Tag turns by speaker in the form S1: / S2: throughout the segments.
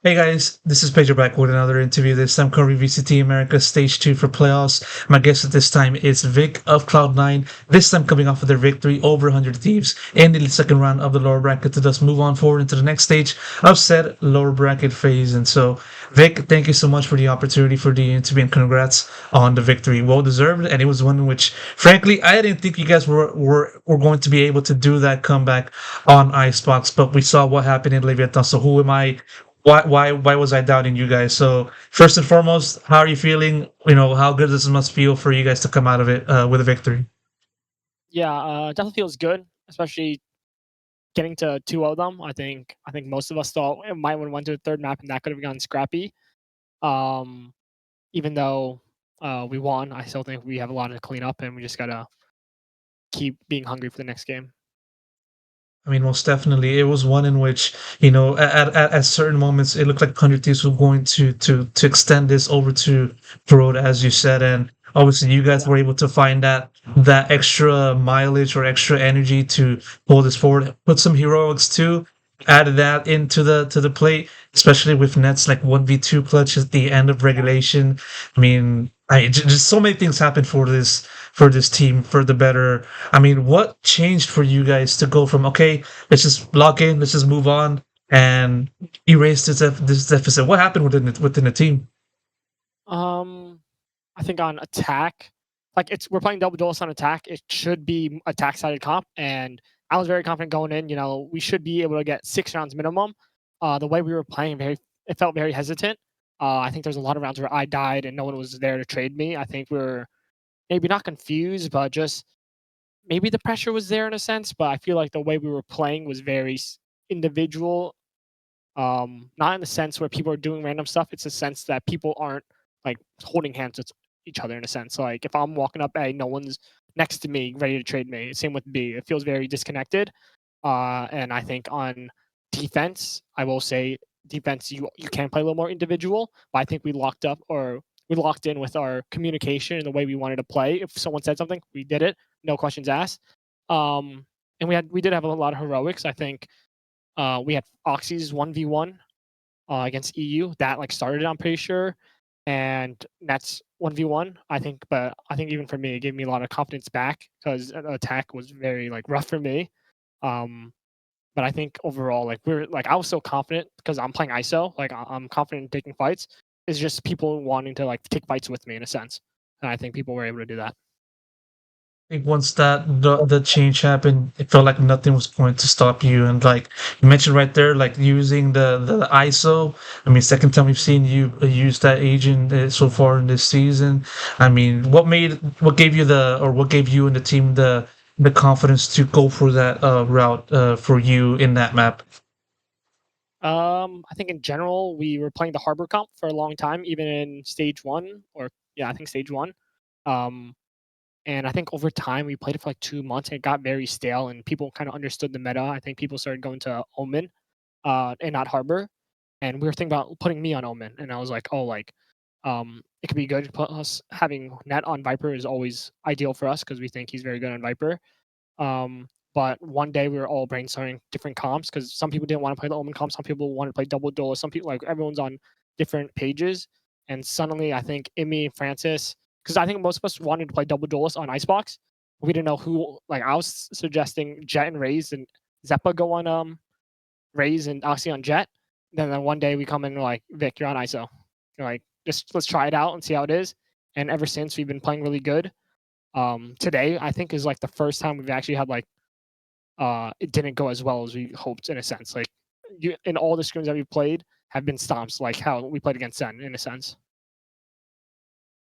S1: Hey guys, this is Pedro back with another interview. This time covering VCT Americas Stage 2 for playoffs. My guest at this time is Vic of Cloud9, this time coming off of their victory over 100 Thieves in the second round of the lower bracket to thus move on forward into the next stage of said lower bracket phase. And so, Vic, thank you so much for the opportunity for the interview and congrats on the victory. Well deserved, and it was one in which, frankly, I didn't think you guys were going to be able to do that comeback on Icebox, but we saw what happened in Leviathan. So who am I? Why was I doubting you guys? So first and foremost, how are you feeling? How good this must feel for you guys to come out of it with a victory.
S2: Yeah, definitely feels good, especially getting to 2 of them. I think most of us thought it might have went to the third map and that could have gone scrappy. Um, Even though we won, I still think we have a lot to clean up, and we just gotta keep being hungry for the next game.
S1: I mean, most definitely, it was one in which at certain moments it looked like 100 Thieves were going to extend this over to road, as you said, and obviously you guys
S2: Yeah,
S1: were able to find that extra mileage or extra energy to pull this forward, put some heroics too, added that into the plate, especially with nets like 1v2 clutch at the end of
S2: yeah.
S1: regulation. I mean, just so many things happened for this team for the better. I mean, what changed for you guys to go from okay, let's just log in, let's just move on and erase this deficit? What happened within the team?
S2: Um, I think on attack, like we're playing double duels on attack. It should be attack sided comp, and I was very confident going in. We should be able to get 6 rounds minimum. The way we were playing, it felt very hesitant. I think there's a lot of rounds where I died and no one was there to trade me. I think we are maybe not confused, but just maybe the pressure was there in a sense. But I feel like the way we were playing was very individual. Not in the sense where people are doing random stuff. It's a sense that people aren't like holding hands with each other in a sense. Like if I'm walking up A, no one's next to me ready to trade me. Same with B. It feels very disconnected. And I think on defense, I will say defense you can play a little more individual, but I think we locked in with our communication and the way we wanted to play. If someone said something, we did it, no questions asked. Um, and we did have a lot of heroics. I think we had Oxy's 1v1 against EU that like started it, I'm pretty sure, and Nets 1v1. But I think even for me, it gave me a lot of confidence back because attack was very like rough for me. Um, but I think overall, like I was so confident because I'm playing ISO. Like I'm confident in taking fights. It's just people wanting to like take fights with me in a sense, and I think people were able to do that.
S1: I think once the change happened, it felt like nothing was going to stop you. And like you mentioned right there, like using the ISO. I mean, second time we've seen you use that agent so far in this season. I mean, what gave you what gave you and the team the confidence to go for that route for you in that map?
S2: I think in general we were playing the harbor comp for a long time, even in stage one, or yeah, I think stage one. Um, and I think over time we played it for like 2 months. And it got very stale, and people kind of understood the meta. I think people started going to Omen, and not harbor. And we were thinking about putting me on Omen, and I was like, oh, like, it could be good. Plus, having Net on Viper is always ideal for us because we think he's very good on Viper. But one day we were all brainstorming different comps because some people didn't want to play the Omen comp, some people wanted to play double duel, some people like everyone's on different pages. And suddenly I think Imi and Francis, because I think most of us wanted to play double duelist on Icebox. We didn't know who like I was suggesting Jet and Raze and Zeppa go on Raze and Oxy on Jet. Then one day we come in and we're like, Vic, you're on ISO. You're like, just let's try it out and see how it is. And ever since we've been playing really good. Today I think is like the first time we've actually had like it didn't go as well as we hoped in a sense. Like in all the scrims that we've played have been stomps, like how we played against Sen in a sense.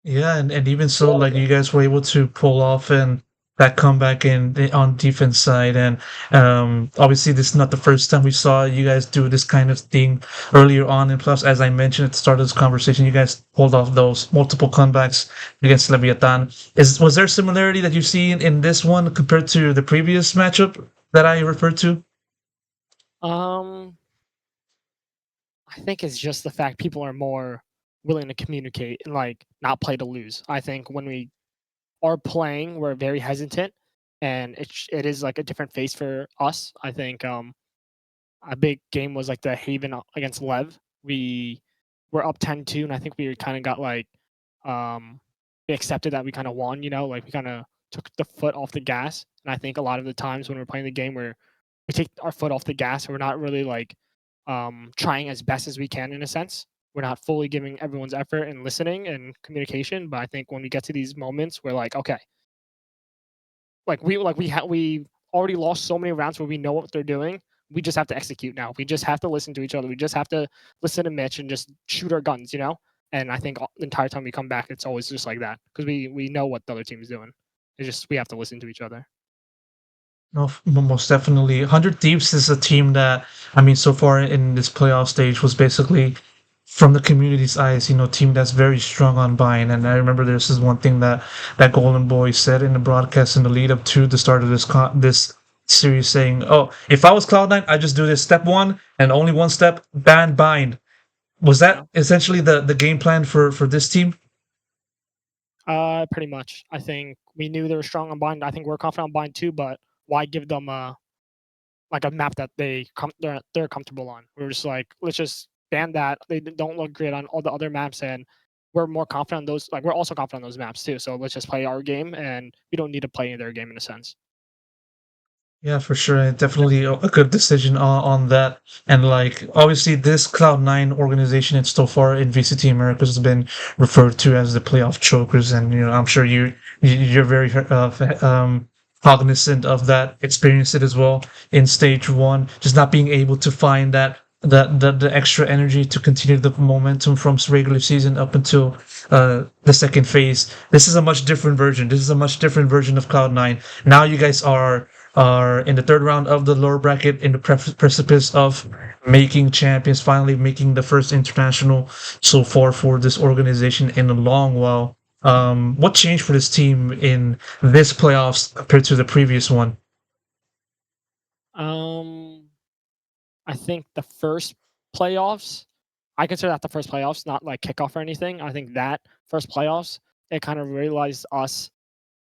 S1: Yeah, and even so, like you guys were able to pull off and that comeback on defense side, and obviously this is not the first time we saw you guys do this kind of thing earlier on. And plus, as I mentioned at the start of this conversation, you guys pulled off those multiple comebacks against Leviathan. Was there similarity that you see in this one compared to the previous matchup that I referred to?
S2: Um, I think it's just the fact people are more willing to communicate and like not play to lose. I think when we are playing, we're very hesitant, and it is like a different face for us. I think a big game was like the Haven against Lev. we were up 10-2, and I think we kind of got like we accepted that we kind of won. Like we kind of took the foot off the gas. And I think a lot of the times when we're playing the game, we take our foot off the gas, and we're not really like trying as best as we can in a sense. We're not fully giving everyone's effort and listening and communication. But I think when we get to these moments, we're like, okay, we already lost so many rounds where we know what they're doing. We just have to execute now. We just have to listen to each other. We just have to listen to Mitch and just shoot our guns. And I think the entire time we come back, it's always just like that because we know what the other team is doing. It's just we have to listen to each other.
S1: No, most definitely. 100 Thieves is a team that, I mean, so far in this playoff stage was basically, from the community's eyes, team that's very strong on buying. And I remember this is one thing that Golden Boy said in the broadcast in the lead up to the start of this series, saying, "Oh, if I was Cloud9, I'd just do this step one and only one step, ban bind." Was that essentially the game plan for this team?
S2: Pretty much. I think we knew they were strong on bind. I think we're confident on bind too, but why give them like a map that they're comfortable on? We're just like, let's just ban that. They don't look great on all the other maps, and we're more confident on those. Like we're also confident on those maps too. So let's just play our game, and we don't need to play their game in a sense.
S1: Yeah, for sure. Definitely a good decision on that. And like, obviously, this Cloud9 organization, it's so far in VCT Americas has been referred to as the playoff chokers. And, I'm sure you're very cognizant of that, experienced it as well in stage one, just not being able to find the extra energy to continue the momentum from regular season up until the second phase. This is a much different version. This is a much different version of Cloud9. Now you guys are in the third round of the lower bracket in the precipice of making champions, finally making the first international so far for this organization in a long while. What changed for this team in this playoffs compared to the previous one?
S2: Um, I think the first playoffs, I consider that the first playoffs, not like kickoff or anything. I think that first playoffs, it kind of realized us.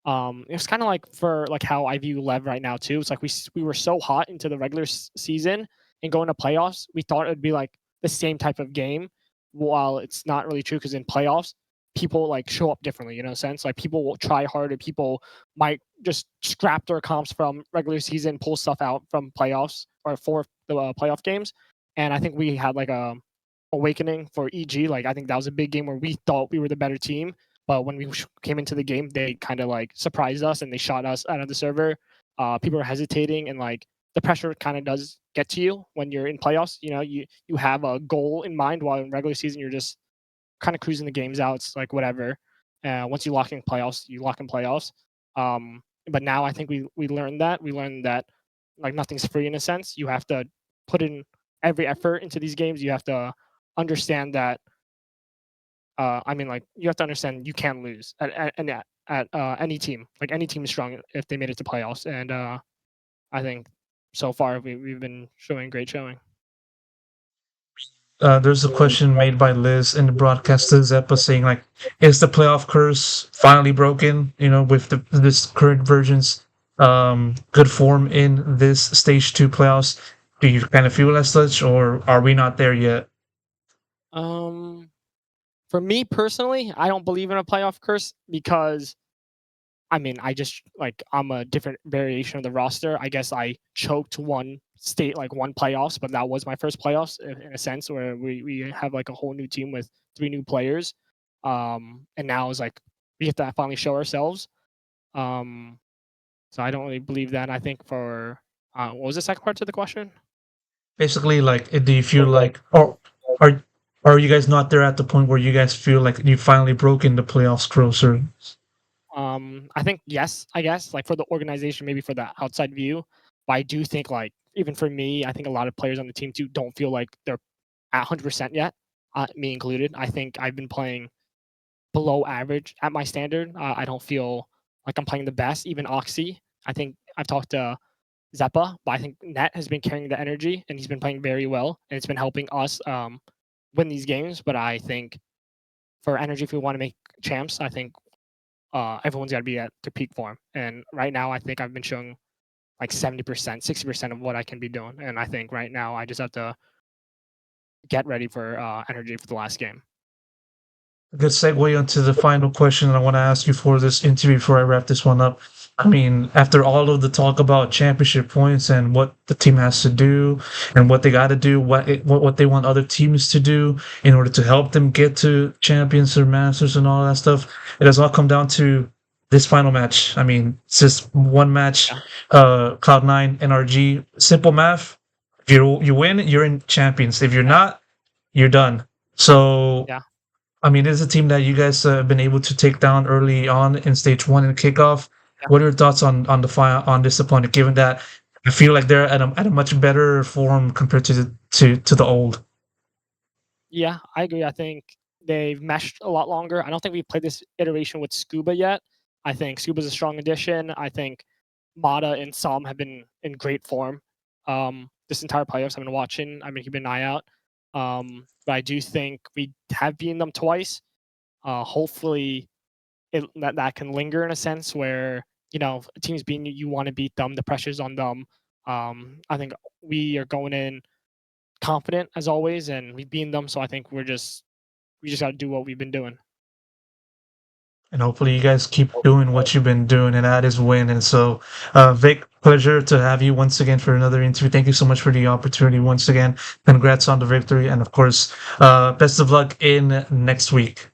S2: It was kind of like for like how I view Lev right now too. It's like we were so hot into the regular season and going to playoffs, we thought it'd be like the same type of game. While it's not really true because in playoffs, people like show up differently. In a sense, like people will try harder. People might just scrap their comps from regular season, pull stuff out from playoffs or for the playoff games. And I think we had like a awakening for EG. Like I think that was a big game where we thought we were the better team, but when we came into the game, they kind of like surprised us and they shot us out of the server. People were hesitating, and like the pressure kind of does get to you when you're in playoffs. You have a goal in mind, while in regular season you're just kind of cruising the games out. It's like whatever. Once you lock in playoffs, you lock in playoffs. But now I think we learned that like nothing's free in a sense. You have to put in every effort into these games. You have to understand that. I mean, like you have to understand you can lose at any team. Like any team is strong if they made it to playoffs, and I think so far we've been showing great showing.
S1: There's a question made by Liz in the broadcast to Zeppa saying like, is the playoff curse finally broken? With this current version's good form in this stage two playoffs. Do you kind of feel as such, or are we not there yet?
S2: Um, for me personally, I don't believe in a playoff curse because I mean, I just like I'm a different variation of the roster. I guess I choked one state like one playoffs, but that was my first playoffs in a sense where we have like a whole new team with three new players. And now it's like we have to finally show ourselves. Um, so I don't really believe that. I think for what was the second part to the question?
S1: Basically, like, do you feel like, or are are you guys not there at the point where you guys feel like you finally broken the playoffs closer?
S2: I think yes, I guess like for the organization, maybe for the outside view, but I do think like even for me, I think a lot of players on the team too don't feel like they're at 100% yet, me included. I think I've been playing below average at my standard. I don't feel like I'm playing the best. Even Oxy, I think I've talked to Zeppa, but I think Net has been carrying the energy and he's been playing very well, and it's been helping us win these games. But I think for energy, if we want to make champs, I think everyone's got to be at their peak form. And right now, I think I've been showing like 70%, 60% of what I can be doing. And I think right now, I just have to get ready for energy for the last game.
S1: A good segue into the final question I want to ask you for this interview before I wrap this one up. I mean, after all of the talk about championship points and what the team has to do and what they got to do, what they want other teams to do in order to help them get to champions or masters and all that stuff, it has all come down to this final match. I mean, it's just one match.
S2: Yeah.
S1: Cloud9 NRG. Simple math. If you win, you're in champions. If you're not, you're done. So
S2: Yeah.
S1: I mean, it's a team that you guys have been able to take down early on in stage one in kickoff.
S2: Yeah.
S1: What are your thoughts on this opponent? Given that I feel like they're at a much better form compared to the old.
S2: Yeah, I agree. I think they've meshed a lot longer. I don't think we've played this iteration with Scuba yet. I think Scuba's a strong addition. I think Mata and Som have been in great form. This entire playoffs I've been watching. I've been keeping an eye out. But I do think we have beaten them twice. Hopefully, that can linger in a sense where a team's beating you, you want to beat them. The pressure's on them. I think we are going in confident as always, and we've beaten them. So I think we just got to do what we've been doing.
S1: And hopefully you guys keep doing what you've been doing, and that is win. And so, Vic, pleasure to have you once again for another interview. Thank you so much for the opportunity once again. Congrats on the victory, and of course, best of luck in next week.